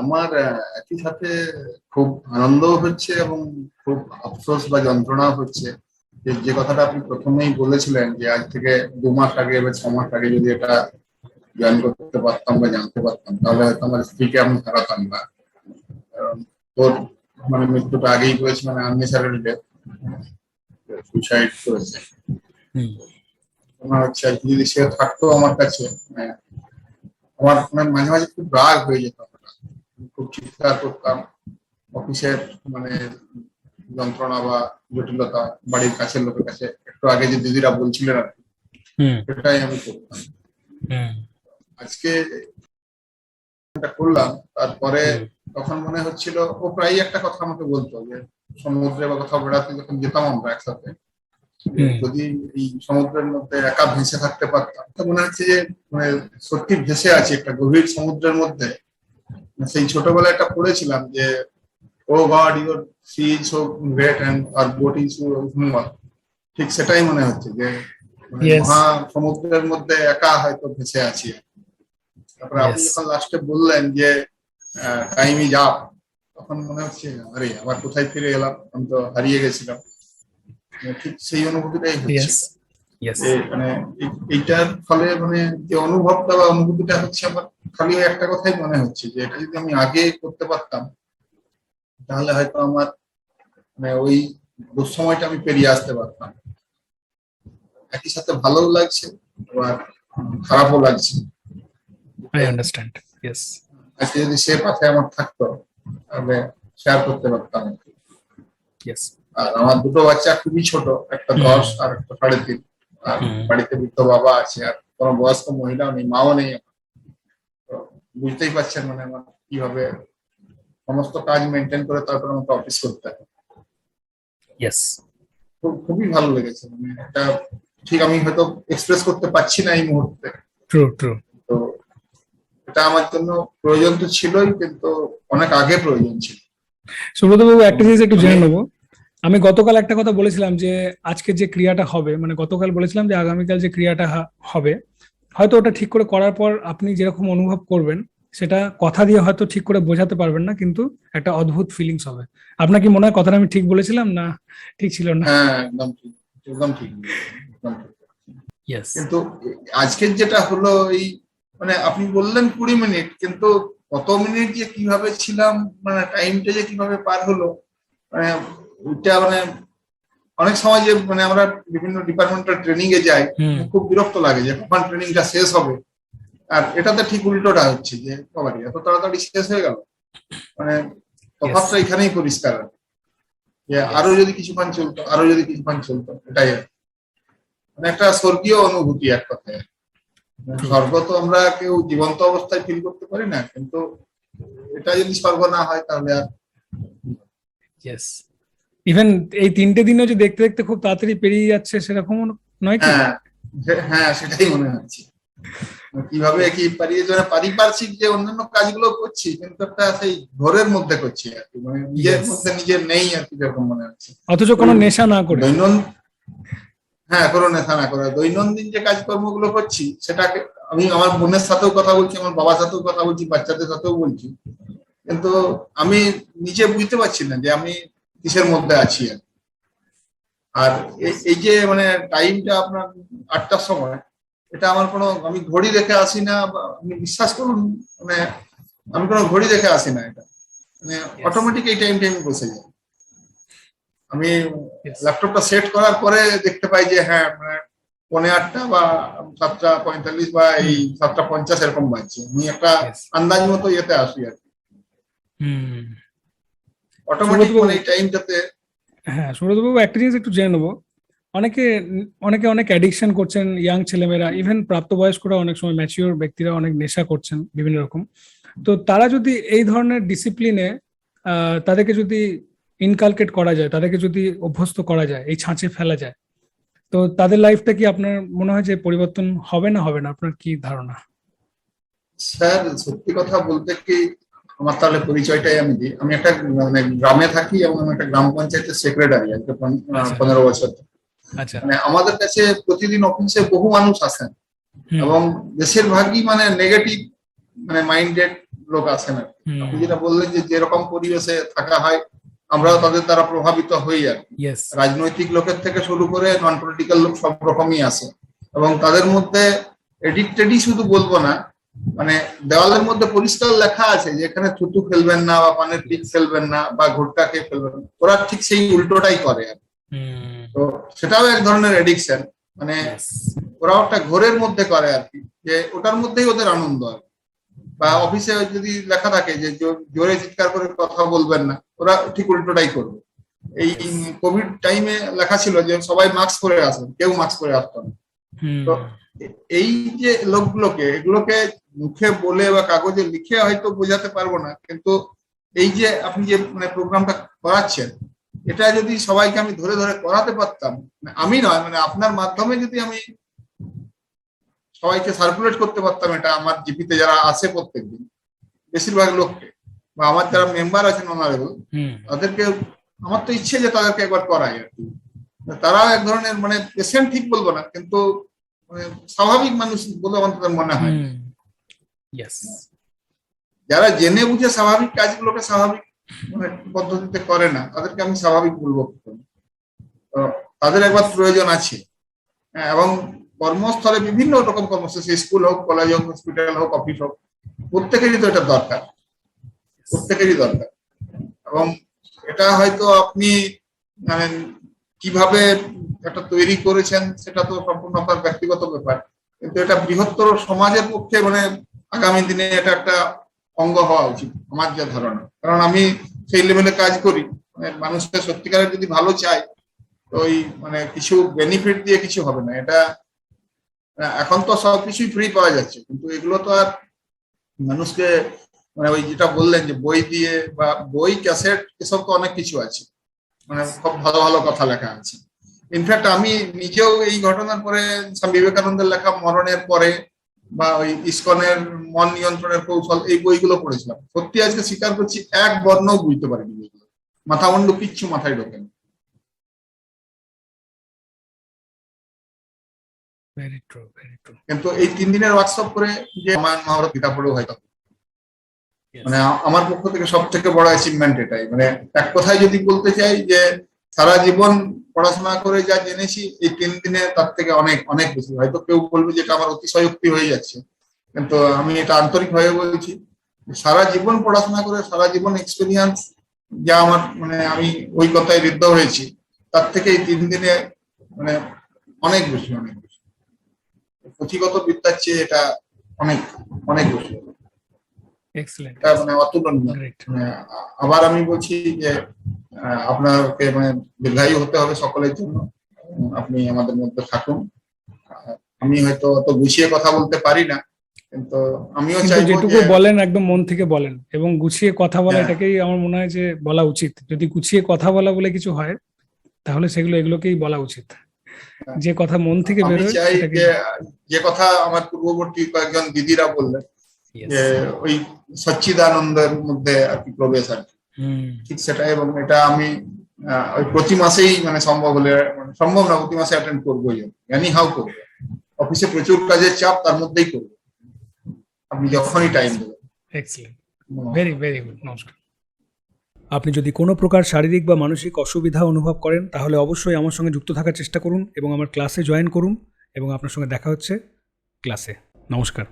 আমার একই সাথে খুব আনন্দও হচ্ছে এবং খুব আফসোস বা যন্ত্রণাও হচ্ছে যে যে কথাটা আপনি প্রথমেই বলেছিলেন যে আজ থেকে 2 মাস আগে বা 6 মাস আগে যদি এটা জয়েন করতে পারতাম বা জানতে পারতাম তাহলে হয়তো আমার স্ত্রীকে আমি হারাতাম না। কারণ ওর মানে মৃত্যুটা আগেই করেছে, মানে আননেচারাল ডেথ, সুইসাইড করেছে। আমার হচ্ছে আর কি যদি সে থাকতো আমার কাছে, মানে আমার মানে মাঝে মাঝে খুব রাগ হয়ে যেত, খুব চিৎকার করতাম। অফিসের মানে যন্ত্রণা বা জটিলতা বাড়ির কাছের লোকের কাছে একটু আগে যে দিদিরা বলছিলেন আর কি, সেটাই আমি করতাম। আজকে এটা করলাম, তারপরে তখন মনে হচ্ছিল, ও প্রায় একটা কথা আমাকে বলতো যে সমুদ্রে বা কোথাও বেড়াতে যখন যেতাম আমরা একসাথে, যদি এই সমুদ্রের মধ্যে একা ভেসে থাকতে পারতাম তো মনে হচ্ছে যে মানে সত্যি ভেসে আছি একটা গভীর সমুদ্রের মধ্যে। সেই ছোটবেলায় একটা পড়েছিলাম যে O God your sea is so great and our boat is so small. ঠিক সেটাই মনে হচ্ছে যে মানে মহা সমুদ্রের মধ্যে একা হয়তো ভেসে আছি। তারপরে আপনি যখন লাস্টে বললেন যে টাইম ইজ আপ, তখন মনে হচ্ছে আরে আবার কোথায় ফিরে এলাম, আমি তো হারিয়ে গেছিলাম। ঠিক সেই অনুভূতিটাই হচ্ছে। মানে এইটার ফলে মানে যে অনুভবটা বা অনুভূতিটা হচ্ছে আমার খালি একটা কথাই মনে হচ্ছে যে এটা যদি আমি আগে করতে পারতাম তাহলে হয়তো আমার মানে ওই দুঃসময়টা আমি পেরিয়ে আসতে পারতাম। একই সাথে ভালোও লাগছে আবার খারাপও লাগছে। I understand. Yes. আজকে যদি সে পাশে আমার থাকতো তাহলে শেয়ার করতে পারতাম। Yes. আর আমার দুটো বাচ্চা খুবই ছোট, একটা 10 আর একটা 3.5। আর বাড়িতে বৃদ্ধ বাবা আছে, আর কোনো বয়স্ক মহিলাও নেই, মাও নেই। তো বুঝতেই পারছেন মানে আমার কিভাবে সমস্ত কাজ মেনটেন করে তারপর আমাকে অফিস করতে হয়। Yes. খুবই ভালো লেগেছে, মানে এটা ঠিক আমি হয়তো এক্সপ্রেস করতে পারছি না এই মুহূর্তে। True. তো এটা আমার জন্য প্রয়োজন তো ছিলই, কিন্তু অনেক আগে প্রয়োজন ছিল। সুব্রত বাবু, একটা জিনিস একটু জেনে নেবো। আমি গতকাল একটা কথা বলেছিলাম যে আজকে যে ক্রিয়াটা হবে, মানে গতকাল বলেছিলাম যে আগামীকাল যে ক্রিয়াটা হবে, হয়তো ওটা ঠিক করে করার পর আপনি যেরকম অনুভব করবেন সেটা কথা দিয়ে হয়তো ঠিক করে বোঝাতে পারবেন না, কিন্তু একটা অদ্ভুত ফিলিংস হবে। আপনার কি মনে হয় কথাটা আমি ঠিক বলেছিলাম না ঠিক ছিল না? হ্যাঁ, একদম ঠিক, একদম ঠিক। কিন্তু আজকের যেটা হলো এই মানে আপনি বললেন 20 মিনিট, কিন্তু কত মিনিট যে কিভাবে ছিলাম, মানে টাইমটা যে কিভাবে পার হলো, মানে ওইটা মানে অনেক সময় যে মানে আমরা বিভিন্ন ডিপার্টমেন্টাল ট্রেনিং এ যাই, খুব বিরক্ত লাগে যে কখন ট্রেনিংটা শেষ হবে। আর এটাতে ঠিক উল্টোটা হচ্ছে যে বাবারি এত তাড়াতাড়ি শেষ হয়ে গেল। মানে তফাৎটা এখানেই পরিষ্কার যে আরো যদি কিছুক্ষণ চলতো, আরো যদি কিছুক্ষণ চলতো, এটাই মানে একটা স্বর্গীয় অনুভূতি এক কথায়। স্বর্গ তো আমরা কেউ জীবন্ত অবস্থায় ফিল করতে পারি না, কিন্তু এটা যদি স্বর্গ না হয় তাহলে আর ইভেন এই 3টে দিনও যে দেখতে দেখতে খুব তাড়াতাড়ি পেরিয়ে যাচ্ছে সেরকম নয় কি? হ্যাঁ, সেটাই মনে হচ্ছে। কিভাবে কি পারিপার্শ্বিক যে অন্যান্য কাজগুলো করছি, কিন্তু একটা সেই ঘোরের মধ্যে করছি আর কি, মানে নিজের মধ্যে নিজের নেই আর কি, যেরকম মনে হচ্ছে। অথচ কোনো নেশা না করে, কোনো নেশা না করে দৈনন্দিন যে কাজকর্মগুলো করছি সেটাকে আমি আমার বোনের সাথেও কথা বলছি, আমার বাবার সাথেও কথা বলছি, বাচ্চাদের সাথেও বলছি, কিন্তু আমি নিজে বুঝতে পারছি না যে আমি কিসের মধ্যে আছি। আর এই যে মানে টাইমটা আপনার 8টার সময়, এটা আমার কোনো আমি ঘড়ি দেখে আসি না, আপনি বিশ্বাস করুন মানে আমি কোনো ঘড়ি দেখে আসি না, এটা মানে অটোমেটিক এই টাইমটা আমি বসে যাই। আমি ল্যাপটপটা সেট করার পরে দেখতে পাই যে হ্যাঁ মানে 8:45 বা 7:45 বা এই 7:50 এরকম বাজছে। আমি একটা আন্দাজ মতো ইয়েতে আসি আর কি, অটোমেটিক মানে এই টাইমটাতে। হ্যাঁ সুব্রত বাবু, একটা জিনিস একটু জেনে নেবো। অনেকে অনেক অ্যাডিকশন করছেন, ইয়াং ছেলেমেয়েরা, ইভেন প্রাপ্তবয়স্করা, অনেক সময় ম্যাচিওর ব্যক্তিরা অনেক নেশা করছেন বিভিন্ন রকম। তো তারা যদি এই ধরনের ডিসিপ্লিনে তাদেরকে যদি ইনকালকেট করা যায়, তাদেরকে যদি অভ্যস্ত করা যায়, এই ছাঁচে ফেলা যায়, তো তাদের লাইফটা কি আপনার মনে হয় যে পরিবর্তন হবে না আপনার কি ধারণা? স্যার সত্যি কথা বলতে কি, আমার তাহলে পরিচয়টাই আমি দিই। আমি একটা মানে গ্রামে থাকি এবং আমি একটা গ্রাম পঞ্চায়েতের সেক্রেটারি আজকে 15 বছর। মানে আমাদের কাছে প্রতিদিন অফিসে বহু মানুষ আসেন এবং বেশিরভাগই মানে নেগেটিভ মানে মাইন্ডেড লোক আছেন আর কি। হুম। আপনি যেটা বললেন যে যেরকম পরিবেশে থাকা হয় আমরাও তাদের দ্বারা প্রভাবিত হই আর কি। ইয়েস। রাজনৈতিক লোকের থেকে শুরু করে নন পলিটিক্যাল লোক সব রকমই আছে, এবং তাদের মধ্যে এডিক্টেডই শুধু বলবো না, মানে দেওয়ালের মধ্যে পরিষ্কার লেখা আছে যে এখানে থুতু ফেলবেন না বা পানের পিক ফেলবেন না বা ঘুটকা খেয়ে ফেলবেন না, ওরা ঠিক সেই উল্টোটাই করে আর কি। তো সেটাও এক ধরনের এডিকশন, মানে ওরা ওটা ঘোরের মধ্যে করে আর কি, যে ওটার মধ্যেই ওদের আনন্দ আর কি। বা অফিসে যদি লেখা থাকে যে জোরে চিৎকার করে কথা বলবেন না, ওরা ঠিক উল্টোটাই করবে। এই কোভিড টাইমে লেখা ছিল যে সবাই মাস্ক পরে আসেন, কেউ মাস্ক পরে আসতো না। তো এই যে লোকগুলোকে, এগুলোকে মুখে বলে বা কাগজে লিখে হয়তো বোঝাতে পারবো না, কিন্তু এই যে আপনি যে মানে প্রোগ্রামটা করাচ্ছেন, এটা যদি সবাইকে আমি ধরে ধরে করাতে পারতাম, আমি নয় মানে আপনার মাধ্যমে যদি আমি সবাইকে সার্কুলেট করতে পারতাম, এটা আমার জিপিতে যারা আছে প্রত্যেকদিন বেশিরভাগ লোককে, বা আমার যারা মেম্বার আছেন অনারেবল, তাদেরকে আমার তো ইচ্ছে যে তাদেরকে একবার করাই আর কি। তারা এক ধরনের মানে পেশেন্ট ঠিক বলবো না, কিন্তু মানে স্বাভাবিক মানুষ বলে আমার তাদের মনে হয়। যারা জেনে বুঝে স্বাভাবিক কাজগুলোকে স্বাভাবিক মানে পদ্ধতিতে করে না, তাদেরকে আমি স্বাভাবিক বলবো। তো তাদের একবার প্রয়োজন আছে। এবং কর্মস্থলে বিভিন্ন রকম কর্মসূচি, স্কুল হোক, কলেজ হোক, হসপিটাল হোক, অফিস হোক, প্রত্যেকেরই তো এটা দরকার, প্রত্যেকেরই দরকার। এবং এটা হয়তো আপনি মানে কিভাবে এটা তৈরি করেছেন সেটা তো সম্পূর্ণ আপনার ব্যক্তিগত ব্যাপার, কিন্তু এটা বৃহত্তর সমাজের পক্ষে মানে আগামী দিনে এটা একটা অঙ্গ হওয়া উচিত আমার যা ধারণা। কারণ আমি সেই লেভেলে কাজ করি, মানে মানুষকে সত্যিকারের যদি ভালো চাই, তো ওই মানে কিছু বেনিফিট দিয়ে কিছু হবে না। এটা এখন তো সবকিছুই ফ্রি পাওয়া যাচ্ছে, কিন্তু এগুলো তো আর মানুষকে মানে ওই যেটা বললেন যে বই দিয়ে বা বই, ক্যাসেট, এসব তো অনেক কিছু আছে, মানে খুব ভালো ভালো কথা লেখা আছে। ইনফ্যাক্ট আমি নিজেও এই ঘটনার পরে স্বামী বিবেকানন্দের লেখা মরণের পরে বা ওই ইসকনের মন নিয়ন্ত্রণের কৌশল, এই বইগুলো পড়েছিলাম। সত্যি আজকে স্বীকার করছি এক বর্ণও বুঝতে পারিনি বইগুলো, মাথা মুন্ডু কিচ্ছু মাথায় ঢোকে না। কিন্তু এই 3 দিনের ওয়ার্কশপ করে যে রামায়ণ মহাভারত গীতা পড়েও হয়তো মানে আমার পক্ষ থেকে সব থেকে বড় অ্যাচিভমেন্ট এটাই। মানে এক কথায় যদি বলতে চাই যে সারা জীবন পড়াশোনা করে যা জেনেছি, এই 3 দিনে তার থেকে অনেক অনেক বেশি। হয়তো কেউ বলবে যে এটা আমার অতিশয়োক্তি হয়ে যাচ্ছে, কিন্তু আমি এটা আন্তরিক ভাবে বলছি। সারা জীবন পড়াশোনা করে, সারা জীবন এক্সপিরিয়েন্স যা আমার, মানে আমি ওই কথায় ঋদ্ধ হয়েছি, তার থেকে এই 3 দিনে মানে অনেক বেশি, অনেক বেশি। পুঁথিগত বিদ্যার চেয়ে এটা অনেক অনেক বেশি, মানে অতুলনীয়। আবার আমি বলছি যে আপনাকে মানে দীর্ঘায়ু হতে হবে সকলের জন্য, আপনি আমাদের মধ্যে থাকুন। আমি হয়তো অত গুছিয়ে কথা বলতে পারি না, কিন্তু আমিও চাইবো যেটুকু বলেন একদম মন থেকে বলেন, এবং গুছিয়ে কথা বলা, এটাকেই আমার মনে হয় যে বলা উচিত। যদি গুছিয়ে কথা বলা বলে কিছু হয়, তাহলে সেগুলো এগুলোকেই বলা উচিত, যে কথা মন থেকে বেরোয় সেটাকে। যে কথা আমার পূর্ববর্তী কয়েকজন দিদিরা বললেন যে ওই সচ্চিদানন্দের মধ্যে আর কি প্রবেশ আর কি, ঠিক সেটা। এবং এটা আমি ওই প্রতি মাসেই মানে সম্ভব হলে, সম্ভব না প্রতি মাসে অ্যাটেন্ড করবোই, এনি হাউ করবো। অফিসে প্রচুর কাজের চাপ, তার মধ্যেই করবো, আপনি যখনই টাইম দেবেন। Excellent, very very good. নমস্কার। আপনি যদি কোনো প্রকার শারীরিক বা মানসিক অসুবিধা অনুভব করেন, তাহলে অবশ্যই আমার সঙ্গে যুক্ত থাকার চেষ্টা করুন এবং আমার ক্লাসে জয়েন করুন, এবং আপনার সঙ্গে দেখা হচ্ছে ক্লাসে। নমস্কার।